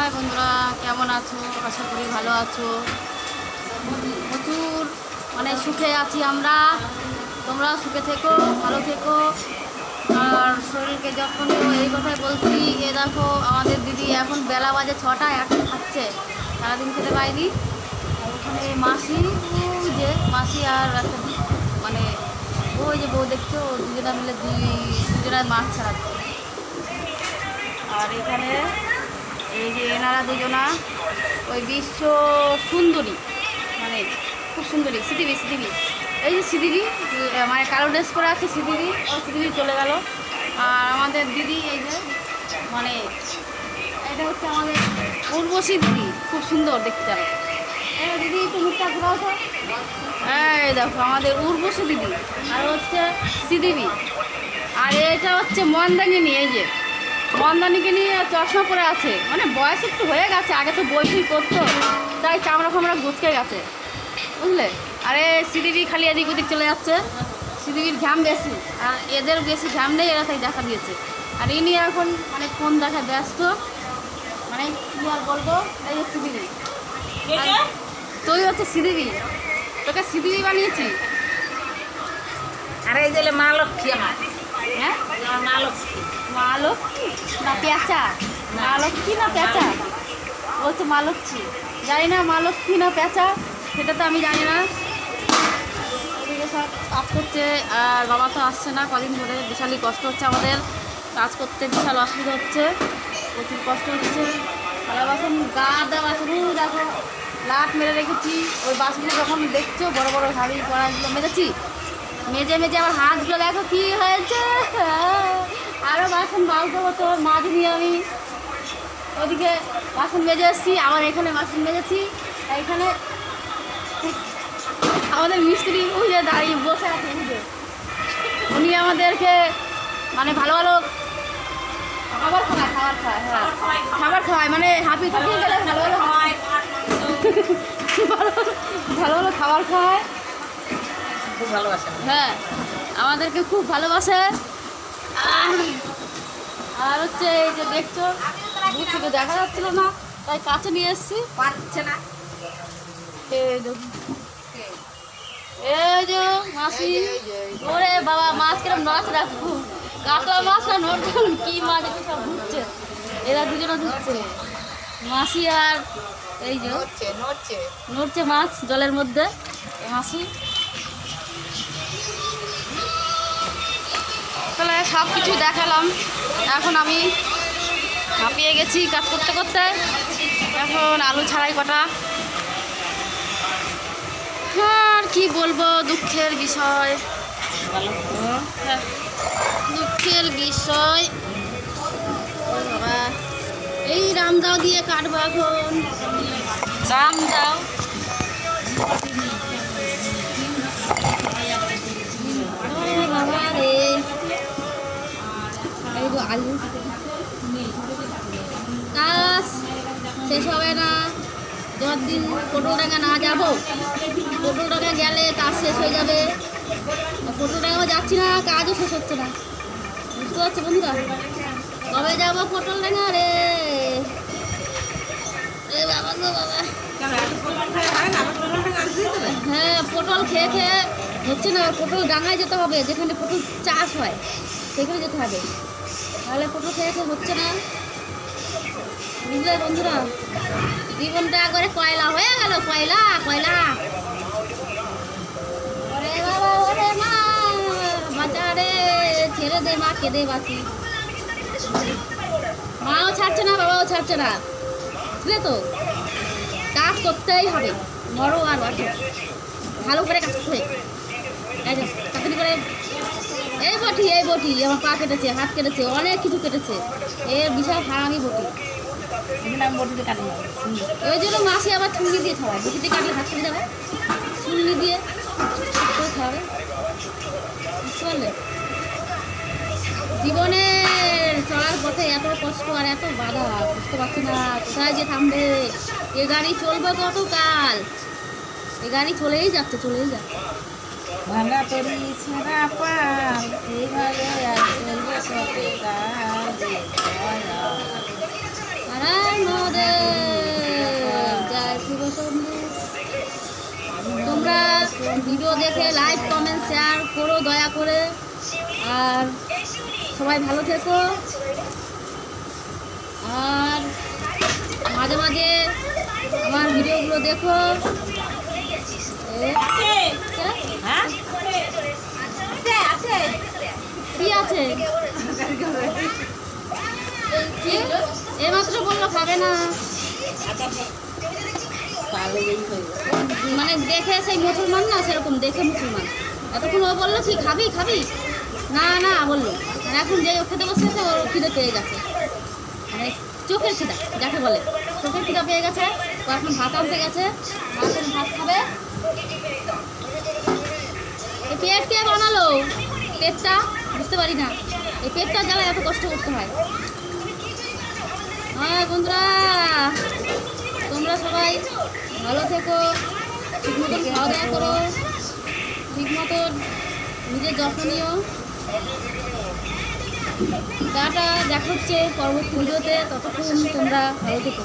High বন্ধুরা, কেমন আছো? আশা করি ভালো আছো। প্রচুর সুখে আছি আমরা। তোমরা সুখে থেকো, ভালো থেকো, আর শরীরকে যত্ন নেবো, এই কথাই বলছি। এ দেখো আমাদের দিদি এখন বেলা বাজে 6টা, এখন খাচ্ছে, সারাদিন খেতে পাইনি। আর ওখানে মাসি, ওই যে মাসি আর একটা ওই যে বউ দেখছো, দুজনা মিলে দুজনের মাছ ছাড়াচ্ছে। আর এখানে এই যে এনারা দুজনা ওই বিশ্ব সুন্দরী, খুব সুন্দরী শ্রীদেবী। এই যে শ্রীদেবী কালো ড্রেস করে আছে শ্রীদেবী, ও শ্রীদেবী চলে গেল। আর আমাদের দিদি এই যে এটা হচ্ছে আমাদের উর্বশী দিদি, খুব সুন্দর দেখতে। দিদি একটু মুখটা ঘুরাও তো। এই দেখো আমাদের উর্বশী দিদি, আর হচ্ছে শ্রীদেবী। আর এটা হচ্ছে মন্দাঙ্গিনী, এই যে মন্দানিকে নিয়ে চশমা পরে আছে, বয়স একটু হয়ে গেছে, আগে তো বই করতো, তাই চামড়া ফামড়া গুচকে গেছে, বুঝলে। আরে শ্রীদেবী খালি এদিক ওদিক চলে যাচ্ছে, শ্রীদেবীর ঘাম বেশি, আর এদের বেশি ঘাম নেই, এরা তাই দেখা দিয়েছে। আর ইনি এখন ফোন দেখা ব্যস্ত, কি আর বলবো। এই যে শ্রীদেবী, তুই হচ্ছে শ্রীদেবী, তোকে শ্রীদেবী বানিয়েছি। আরে এই যে মা লক্ষ্মী আমার, হ্যাঁ মা লক্ষ্মী। মা লক্ষ্মী না পেঁচা? মা লক্ষ্মী না পেঁচা? বলছে মা লক্ষ্মী, জানি না মা লক্ষ্মী না পেঁচা, সেটা তো আমি জানি না। ওদিকে সব কাজ করছে, আর বাবা তো আসছে না কদিন ধরে, বিশালই কষ্ট হচ্ছে আমাদের কাজ করতে, বিশাল অসুবিধা হচ্ছে, প্রচুর কষ্ট হচ্ছে। থালা বাসন, গা দেওয়া বাসন দেখো লাট মেরে রেখেছি। ওই বাসনগুলো যখন দেখছো বড় বড় হাড়ি কড়াইগুলো মেজেছি, মেজে আমার হাতগুলো দেখো কি হয়েছে। আরও বাসন বালতে হতো, মাঝিনি আমি। ওদিকে বাসন মেজে এসেছি, আবার এখানে বাসন মেজেছি। এইখানে আমাদের মিস্ত্রি বুঝে দাঁড়িয়ে বসে আছে, বুঝে উনি আমাদেরকে ভালো ভালো খাবার খাওয়ায়, হ্যাঁ খাবার খাওয়ায়, হাঁপিয়ে থাপিয়ে গেলে ভালো ভালো ভালো ভালো খাবার খাওয়ায়, খুব ভালোবাসে। হ্যাঁ আমাদেরকে খুব ভালোবাসে। আর হচ্ছে এই যে দেখছো, দূর থেকে দেখা যাচ্ছিল না, তাই কাছে নিয়ে এসছি, পারছে না। এই যে মাসি, ওরে বাবা মাছ কিরম নড়াচ্ছে দেখো, কাতলা মাছ না নড়ছে, কি মাছ একটু সব ঘুরছে, এরা দুজনে ঘুরছে, মাসি আর এই যে নড়ছে মাছ জলের মধ্যে মাসি। তাহলে সব কিছু দেখালাম, এখন আমি হাঁপিয়ে গেছি কাজ করতে করতে। এখন আলু ছাড়াই কটা, আর কি বলবো, দুঃখের বিষয়, দুঃখের বিষয়। বাবা এই রামদাও দিয়ে কাটবো এখন, রামদাও বাবা রে। এই তো আলু কাজ শেষ হবে না, যতদিন পটলডাঙ্গা না যাবো, পটলডাঙ্গা গেলে কাজ শেষ হয়ে যাবে। পটলডাঙ্গাও যাচ্ছি না, কাজও শেষ হচ্ছে না, বুঝতে পারছো বন্ধুরা। কবে যাবো পটলডাঙ্গা রে? বাবা গো বাবা, হ্যাঁ পটল খেয়ে খেয়ে হচ্ছে না, পটল ডাঙায় যেতে হবে, যেখানে পটল চাষ হয় সেখানে যেতে হবে, তাহলে পটল খেয়ে খেয়ে হচ্ছে না, বুঝলে বন্ধুরা। জীবনটা একবারে কয়লা হয়ে গেল, কয়লা কয়লা। ওরে বাবা ওরে মা, বাঁচা রে, ছেড়ে দে মা, কেঁদে বাঁচি। মাও ছাড়ছে না, বাবাও ছাড়ছে না, বুঝলে তো। কাজ করতেই হবে, মরো আর বাঁচো, ভালো করে কাজ করতে হবে। এই যে তাড়াতাড়ি করে, এই বটি আমার পা কেটেছে, হাত কেটেছে, অনেক কিছু কেটেছে, এর বিশাল হারামি বটি। বটিতে কাটি, ওই জন্য মাসি আবার ছুলনি দিয়ে খাওয়ায়, বটিতে কাটলে হাত কেটে যাবে, ছুলনি দিয়ে করে খাওয়াবে, বুঝতে পারলে। জীবনের চলার পথে এত কষ্ট আর এত বাধা, বুঝতে পারছি না কোথায় যে থামবে। এ গাড়ি চলবে কত কাল, এ গাড়ি চলেই যাচ্ছে। ভাঙা তরি ছাড়া পাল, এইভাবে আর চলবে সবে কাল। আর নদে ভিডিও দেখে লাইক কমেন্ট শেয়ার করো দয়া করে। আর সবাই ভালো থেকো। আর মাঝে মাঝে আমার ভিডিওগুলো দেখো। হ্যাঁ কি আছে কি এইমাত্র বললো খাবে না, মানে দেখে সেই মুসলমান না, সেরকম দেখে মুসলমান। এতক্ষণ ও বললো কি খাবি খাবি, না না বললো। আর এখন যে ও খেতে বসেছে ওর খিদে পেয়ে গেছে, মানে চোখের খিদা যাকে বলে, চোখের খিদা পেয়ে গেছে। ও এখন ভাত আনতে গেছে, এখন ভাত খাবে। এই পেট কে বানালো? পেটটা বুঝতে পারি না, এই পেটটা জ্বালা এত কষ্ট করতে হয়। হ্যাঁ বন্ধুরা, তোমরা সবাই ভালো থেকো, ঠিক মতন খাওয়া দাওয়া করো, ঠিক মতন নিজের যত্ন নিও। টাটা, দেখা হচ্ছে পরবর্তী ভিডিওতে। ততক্ষণ তোমরা ভালো থেকো।